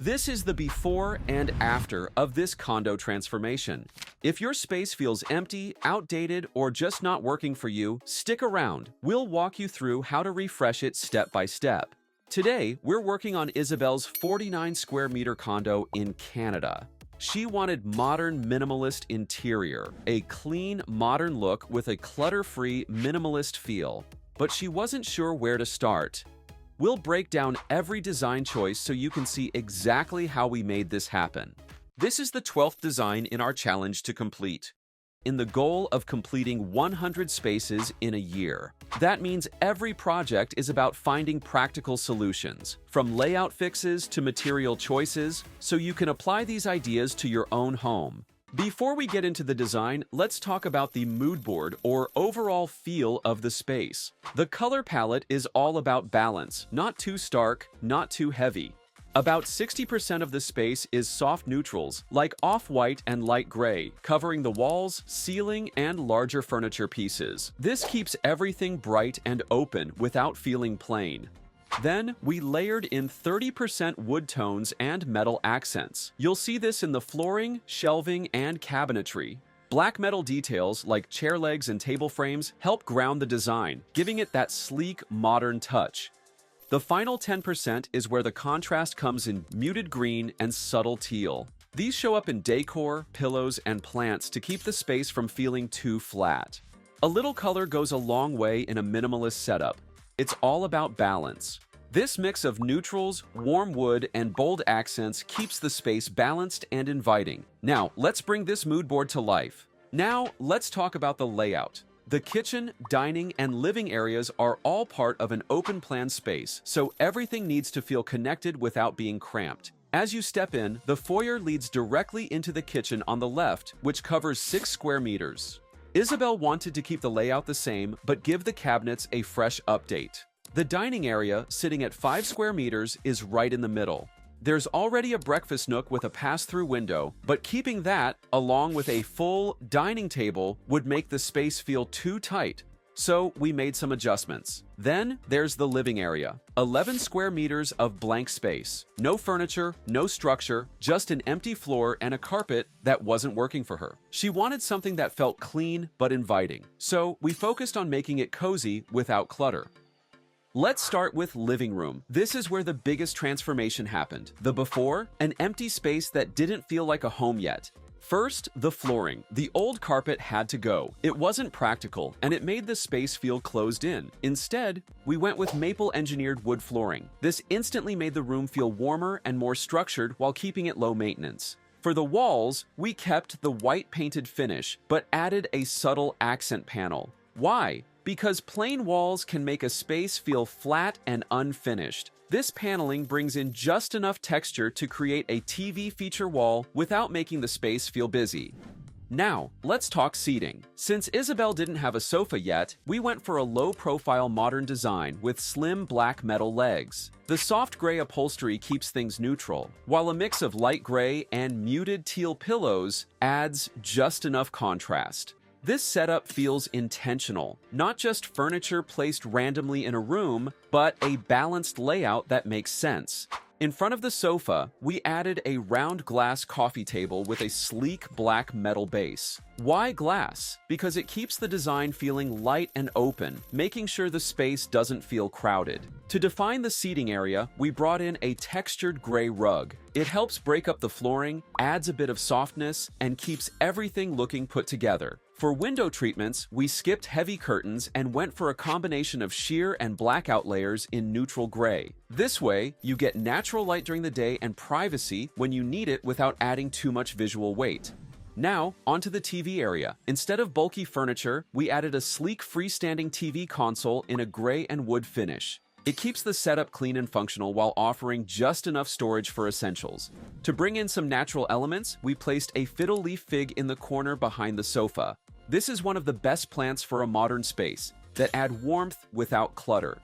This is the before and after of this condo transformation. If your space feels empty, outdated, or just not working for you, stick around. We'll walk you through how to refresh it step by step. Today, we're working on Isabelle's 49 square meter condo in Canada. She wanted modern minimalist interior, a clean, modern look with a clutter-free minimalist feel. But she wasn't sure where to start. We'll break down every design choice so you can see exactly how we made this happen. This is the 12th design in our challenge to complete, in the goal of completing 100 spaces in a year. That means every project is about finding practical solutions, from layout fixes to material choices, so you can apply these ideas to your own home. Before we get into the design, let's talk about the mood board or overall feel of the space. The color palette is all about balance, not too stark, not too heavy. About 60% of the space is soft neutrals, like off-white and light gray, covering the walls, ceiling, and larger furniture pieces. This keeps everything bright and open without feeling plain. Then, we layered in 30% wood tones and metal accents. You'll see this in the flooring, shelving, and cabinetry. Black metal details like chair legs and table frames help ground the design, giving it that sleek, modern touch. The final 10% is where the contrast comes in muted green and subtle teal. These show up in decor, pillows, and plants to keep the space from feeling too flat. A little color goes a long way in a minimalist setup. It's all about balance. This mix of neutrals, warm wood, and bold accents keeps the space balanced and inviting. Now, let's bring this mood board to life. Now, let's talk about the layout. The kitchen, dining, and living areas are all part of an open-plan space, so everything needs to feel connected without being cramped. As you step in, the foyer leads directly into the kitchen on the left, which covers 6 square meters. Isabelle wanted to keep the layout the same, but give the cabinets a fresh update. The dining area, sitting at 5 square meters, is right in the middle. There's already a breakfast nook with a pass-through window, but keeping that, along with a full dining table, would make the space feel too tight. So we made some adjustments. Then there's the living area. 11 square meters of blank space. No furniture, no structure, just an empty floor and a carpet that wasn't working for her. She wanted something that felt clean but inviting. So we focused on making it cozy without clutter. Let's start with living room. This is where the biggest transformation happened. The before, an empty space that didn't feel like a home yet. First, the flooring. The old carpet had to go. It wasn't practical, and it made the space feel closed in. Instead, we went with maple-engineered wood flooring. This instantly made the room feel warmer and more structured while keeping it low maintenance. For the walls, we kept the white painted finish, but added a subtle accent panel. Why? Because plain walls can make a space feel flat and unfinished. This paneling brings in just enough texture to create a TV feature wall without making the space feel busy. Now, let's talk seating. Since Isabelle didn't have a sofa yet, we went for a low-profile modern design with slim black metal legs. The soft gray upholstery keeps things neutral, while a mix of light gray and muted teal pillows adds just enough contrast. This setup feels intentional, not just furniture placed randomly in a room, but a balanced layout that makes sense. In front of the sofa, we added a round glass coffee table with a sleek black metal base. Why glass? Because it keeps the design feeling light and open, making sure the space doesn't feel crowded. To define the seating area, we brought in a textured gray rug. It helps break up the flooring, adds a bit of softness, and keeps everything looking put together. For window treatments, we skipped heavy curtains and went for a combination of sheer and blackout layers in neutral gray. This way, you get natural light during the day and privacy when you need it without adding too much visual weight. Now, onto the TV area. Instead of bulky furniture, we added a sleek freestanding TV console in a gray and wood finish. It keeps the setup clean and functional while offering just enough storage for essentials. To bring in some natural elements, we placed a fiddle leaf fig in the corner behind the sofa. This is one of the best plants for a modern space that add warmth without clutter.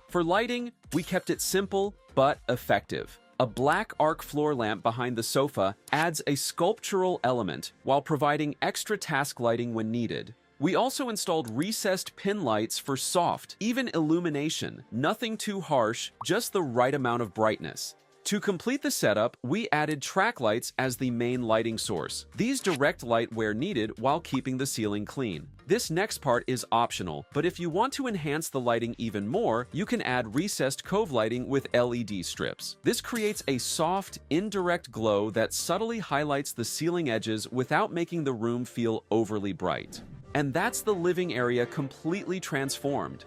For lighting, we kept it simple but effective. A black arc floor lamp behind the sofa adds a sculptural element while providing extra task lighting when needed. We also installed recessed pin lights for soft, even illumination. Nothing too harsh, just the right amount of brightness. To complete the setup, we added track lights as the main lighting source. These direct light where needed while keeping the ceiling clean. This next part is optional, but if you want to enhance the lighting even more, you can add recessed cove lighting with LED strips. This creates a soft, indirect glow that subtly highlights the ceiling edges without making the room feel overly bright. And that's the living area completely transformed.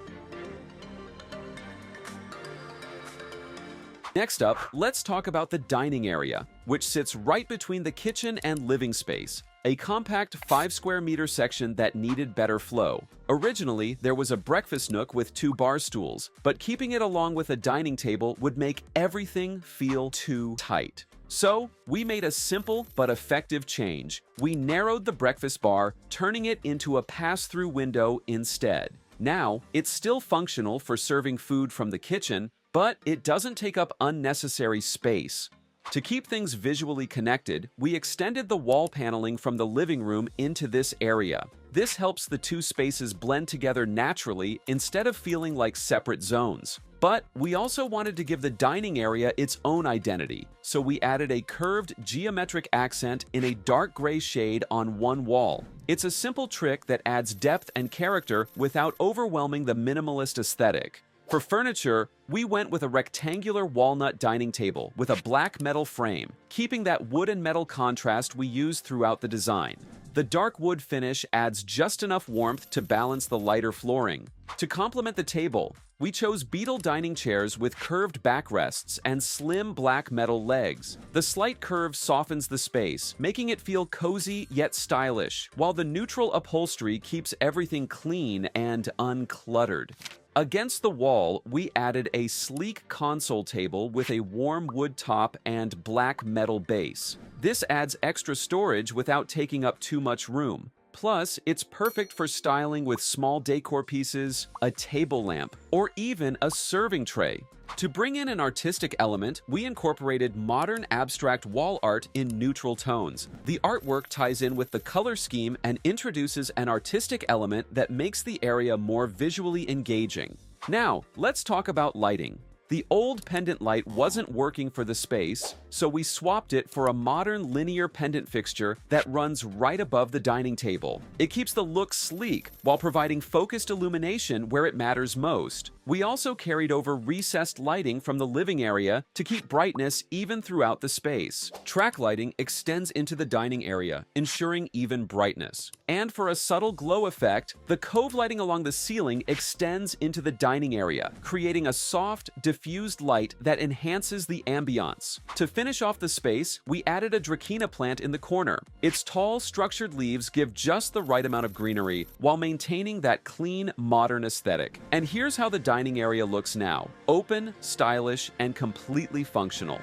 Next up, let's talk about the dining area, which sits right between the kitchen and living space. A compact 5 square meter section that needed better flow. Originally, there was a breakfast nook with 2 bar stools, but keeping it along with a dining table would make everything feel too tight. So, we made a simple but effective change. We narrowed the breakfast bar, turning it into a pass-through window instead. Now, it's still functional for serving food from the kitchen, but it doesn't take up unnecessary space. To keep things visually connected, we extended the wall paneling from the living room into this area. This helps the two spaces blend together naturally instead of feeling like separate zones. But we also wanted to give the dining area its own identity, so we added a curved geometric accent in a dark gray shade on one wall. It's a simple trick that adds depth and character without overwhelming the minimalist aesthetic. For furniture, we went with a rectangular walnut dining table with a black metal frame, keeping that wood and metal contrast we used throughout the design. The dark wood finish adds just enough warmth to balance the lighter flooring. To complement the table, we chose beetle dining chairs with curved backrests and slim black metal legs. The slight curve softens the space, making it feel cozy yet stylish, while the neutral upholstery keeps everything clean and uncluttered. Against the wall, we added a sleek console table with a warm wood top and black metal base. This adds extra storage without taking up too much room. Plus, it's perfect for styling with small decor pieces, a table lamp, or even a serving tray. To bring in an artistic element, we incorporated modern abstract wall art in neutral tones. The artwork ties in with the color scheme and introduces an artistic element that makes the area more visually engaging. Now, let's talk about lighting. The old pendant light wasn't working for the space, so we swapped it for a modern linear pendant fixture that runs right above the dining table. It keeps the look sleek while providing focused illumination where it matters most. We also carried over recessed lighting from the living area to keep brightness even throughout the space. Track lighting extends into the dining area, ensuring even brightness. And for a subtle glow effect, the cove lighting along the ceiling extends into the dining area, creating a soft, diffused light that enhances the ambiance. To finish off the space, we added a Dracaena plant in the corner. Its tall, structured leaves give just the right amount of greenery while maintaining that clean, modern aesthetic. And here's how the dining area looks now: open, stylish, and completely functional.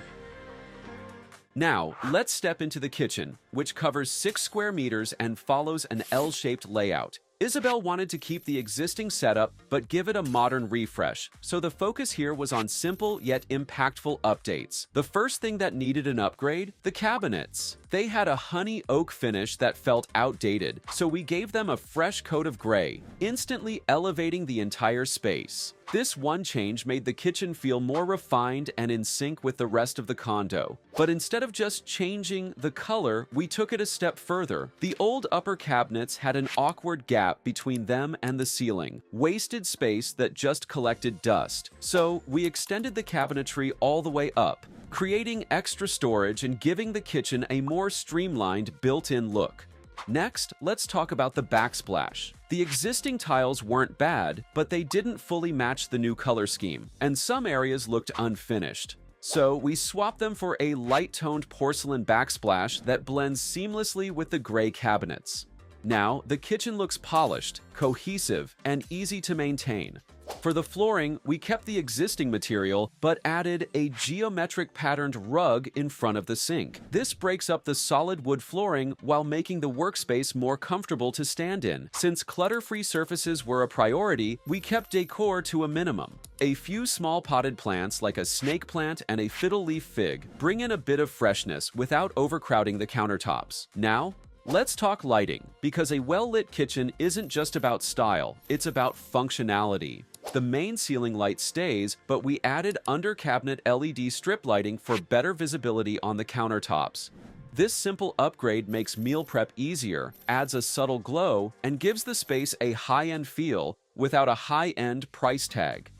Now, let's step into the kitchen, which covers 6 square meters and follows an L-shaped layout. Isabelle wanted to keep the existing setup, but give it a modern refresh, so the focus here was on simple yet impactful updates. The first thing that needed an upgrade? The cabinets. They had a honey oak finish that felt outdated, so we gave them a fresh coat of gray, instantly elevating the entire space. This one change made the kitchen feel more refined and in sync with the rest of the condo. But instead of just changing the color, we took it a step further. The old upper cabinets had an awkward gap between them and the ceiling, wasted space that just collected dust. So we extended the cabinetry all the way up, creating extra storage and giving the kitchen a more streamlined built-in look. Next, let's talk about the backsplash. The existing tiles weren't bad, but they didn't fully match the new color scheme, and some areas looked unfinished. So we swapped them for a light-toned porcelain backsplash that blends seamlessly with the gray cabinets. Now, the kitchen looks polished, cohesive, and easy to maintain. For the flooring, we kept the existing material, but added a geometric patterned rug in front of the sink. This breaks up the solid wood flooring while making the workspace more comfortable to stand in. Since clutter-free surfaces were a priority, we kept decor to a minimum. A few small potted plants like a snake plant and a fiddle leaf fig bring in a bit of freshness without overcrowding the countertops. Now, Let's talk lighting, because a well-lit kitchen isn't just about style, it's about functionality. The main ceiling light stays, but we added under-cabinet LED strip lighting for better visibility on the countertops. This simple upgrade makes meal prep easier, adds a subtle glow, and gives the space a high-end feel without a high-end price tag.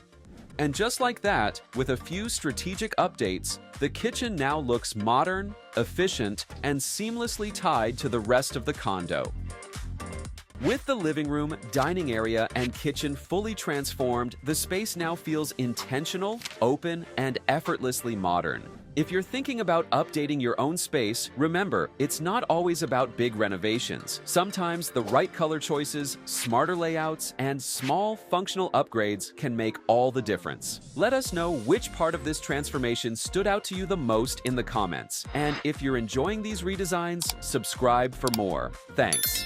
And just like that, with a few strategic updates, the kitchen now looks modern, efficient, and seamlessly tied to the rest of the condo. With the living room, dining area, and kitchen fully transformed, the space now feels intentional, open, and effortlessly modern. If you're thinking about updating your own space, remember, it's not always about big renovations. Sometimes the right color choices, smarter layouts, and small functional upgrades can make all the difference. Let us know which part of this transformation stood out to you the most in the comments. And if you're enjoying these redesigns, subscribe for more. Thanks.